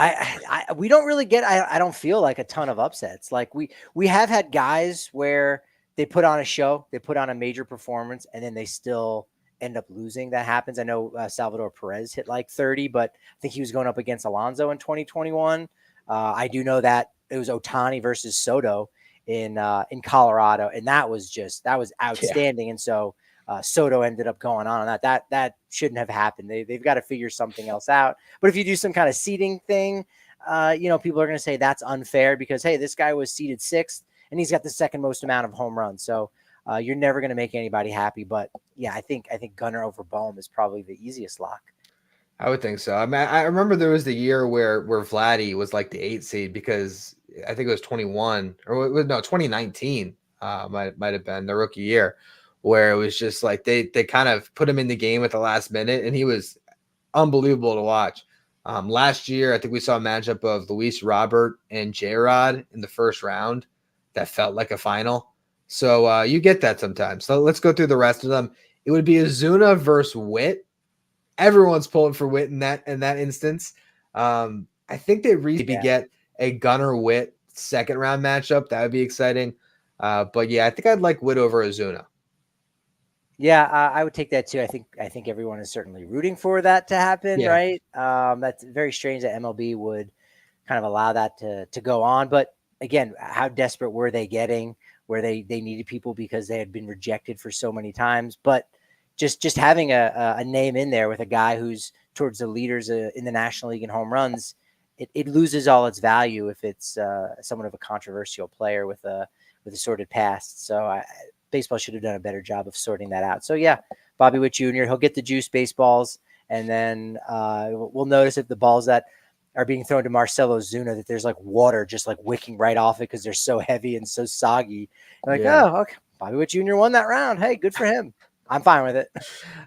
we don't really get, I don't feel like a ton of upsets. Like we have had guys where they put on a show, they put on a major performance, and then they still end up losing. That happens. I know Salvador Perez hit like 30, but I think he was going up against Alonso in 2021. I do know that it was Ohtani versus Soto in Colorado, and that was outstanding. Yeah. And so Soto ended up going on that shouldn't have happened. They've got to figure something else out. But if you do some kind of seeding thing, you know, people are going to say that's unfair because, hey, this guy was seeded 6th and he's got the second most amount of home runs. So you're never going to make anybody happy. But yeah, I think Gunnar over Boehm is probably the easiest lock. I would think so. I mean, I remember there was the year where Vladdy was like the 8th seed because I think it was 2019 might have been the rookie year, where it was just like they kind of put him in the game at the last minute, and he was unbelievable to watch. Last year, I think we saw a matchup of Luis Robert and J-Rod in the first round that felt like a final. So you get that sometimes. So let's go through the rest of them. It would be Azuna versus Witt. Everyone's pulling for Witt in that instance. I think they maybe get a Gunner Witt second round matchup. That would be exciting. But yeah, I think I'd like Witt over Azuna. Yeah, I would take that too. I think everyone is certainly rooting for that to happen, Yeah. right? That's very strange that MLB would kind of allow that to go on. But again, how desperate were they getting where they needed people because they had been rejected for so many times? But just having a name in there with a guy who's towards the leaders in the National League in home runs, it loses all its value if it's somewhat of a controversial player with a sordid past. So baseball should have done a better job of sorting that out. So yeah, Bobby Witt Jr. He'll get the juice baseballs, and then we'll notice if the balls that are being thrown to Marcelo Zuna that there's like water just like wicking right off it because they're so heavy and so soggy. You're like, oh, okay, Bobby Witt Jr. won that round. Hey, good for him. I'm fine with it.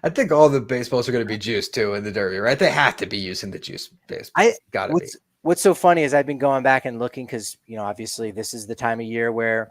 I think all the baseballs are going to be juiced too in the Derby, right? They have to be using the juice baseballs. Got to be. What's so funny is I've been going back and looking because obviously this is the time of year where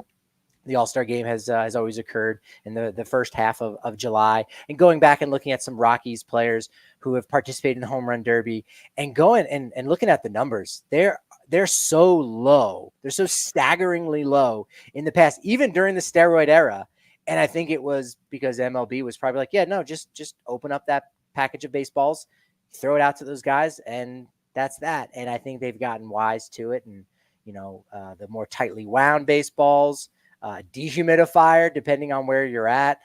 the All-Star game has always occurred in the first half of July, and going back and looking at some Rockies players who have participated in the home run derby and going and looking at the numbers, they're so low. They're so staggeringly low in the past, even during the steroid era. And I think it was because MLB was probably like, yeah, no, just open up that package of baseballs, throw it out to those guys, and that's that. And I think they've gotten wise to it. And, the more tightly wound baseballs, dehumidifier, depending on where you're at.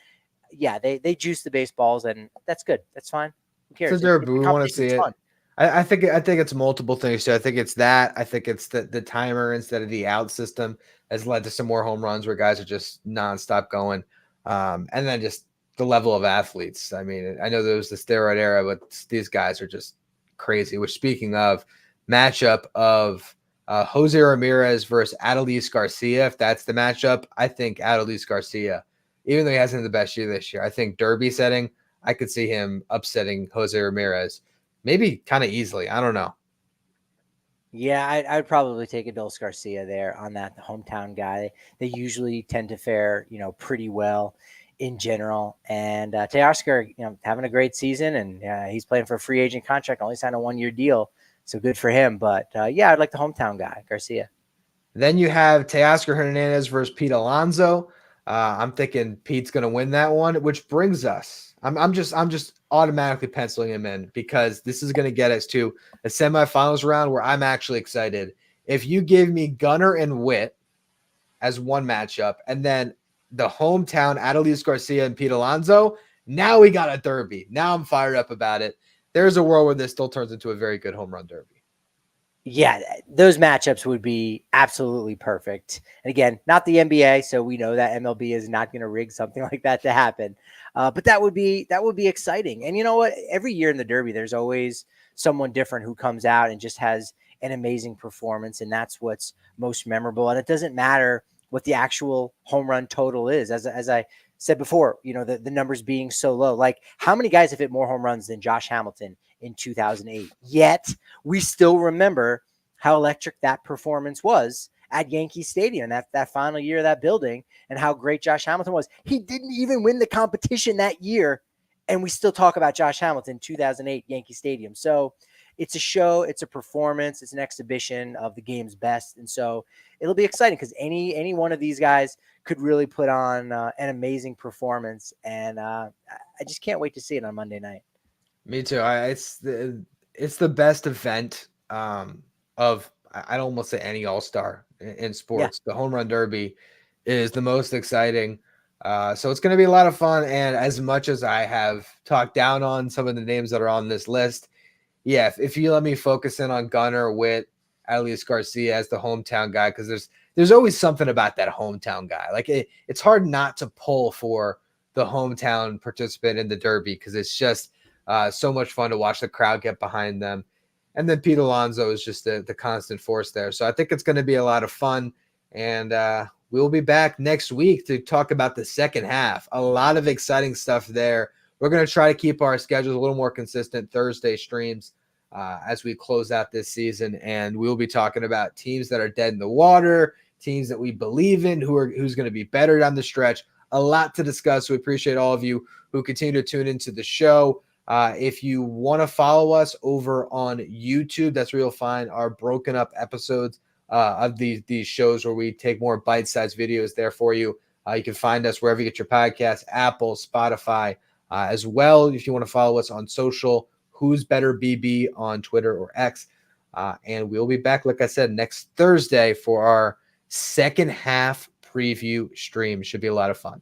Yeah, they juice the baseballs, and that's good. That's fine. Who cares? So we want to see it. Fun. I think it's multiple things too. I think it's that. I think it's the timer instead of the out system has led to some more home runs where guys are just nonstop going. And then just the level of athletes. I mean, I know there was the steroid era, but these guys are just crazy. Which, speaking of matchup of Jose Ramirez versus Adolis Garcia, if that's the matchup, I think Adolis Garcia, even though he hasn't had the best year this year, I think derby setting, I could see him upsetting Jose Ramirez, maybe kind of easily. I don't know. Yeah, I'd probably take Adolis Garcia there on that hometown guy. They usually tend to fare, pretty well in general. And Teoscar, having a great season, and he's playing for a free agent contract, only signed a 1-year deal. So good for him. But yeah, I'd like the hometown guy, Garcia. Then you have Teoscar Hernandez versus Pete Alonso. I'm thinking Pete's going to win that one, which brings us. I'm just automatically penciling him in because this is going to get us to a semifinals round where I'm actually excited. If you give me Gunner and Witt as one matchup, and then the hometown Adolis Garcia and Pete Alonso, now we got a derby. Now I'm fired up about it. There's a world where this still turns into a very good home run derby. Yeah, those matchups would be absolutely perfect. And again, not the NBA, so we know that MLB is not going to rig something like that to happen. But that would be exciting. And you know what? Every year in the Derby, there's always someone different who comes out and just has an amazing performance, and that's what's most memorable. And it doesn't matter what the actual home run total is. As I said before, the numbers being so low. Like, how many guys have hit more home runs than Josh Hamilton in 2008? Yet we still remember how electric that performance was at Yankee Stadium, that final year of that building, and how great Josh Hamilton was. He didn't even win the competition that year, and we still talk about Josh Hamilton, 2008 Yankee Stadium. So it's a show, it's a performance, it's an exhibition of the game's best, and so it'll be exciting because any one of these guys could really put on an amazing performance, and I just can't wait to see it on Monday night. Me too. It's the best event of I'd almost say any all-star in sports. Yeah. The home run derby is the most exciting. So it's going to be a lot of fun. And as much as I have talked down on some of the names that are on this list, yeah, if you let me focus in on Gunner, Witt, Adolis Garcia as the hometown guy, because there's always something about that hometown guy. Like it's hard not to pull for the hometown participant in the derby because it's just so much fun to watch the crowd get behind them. And then Pete Alonso is just the constant force there. So I think it's going to be a lot of fun. And we'll be back next week to talk about the second half. A lot of exciting stuff there. We're going to try to keep our schedules a little more consistent, Thursday streams as we close out this season. And we'll be talking about teams that are dead in the water, teams that we believe in, who's going to be better down the stretch. A lot to discuss. We appreciate all of you who continue to tune into the show. If you want to follow us over on YouTube, that's where you'll find our broken up episodes of these shows where we take more bite-sized videos there for you. You can find us wherever you get your podcasts, Apple, Spotify, as well. If you want to follow us on social, Who's Better BB on Twitter or X. And we'll be back, like I said, next Thursday for our second half preview stream. Should be a lot of fun.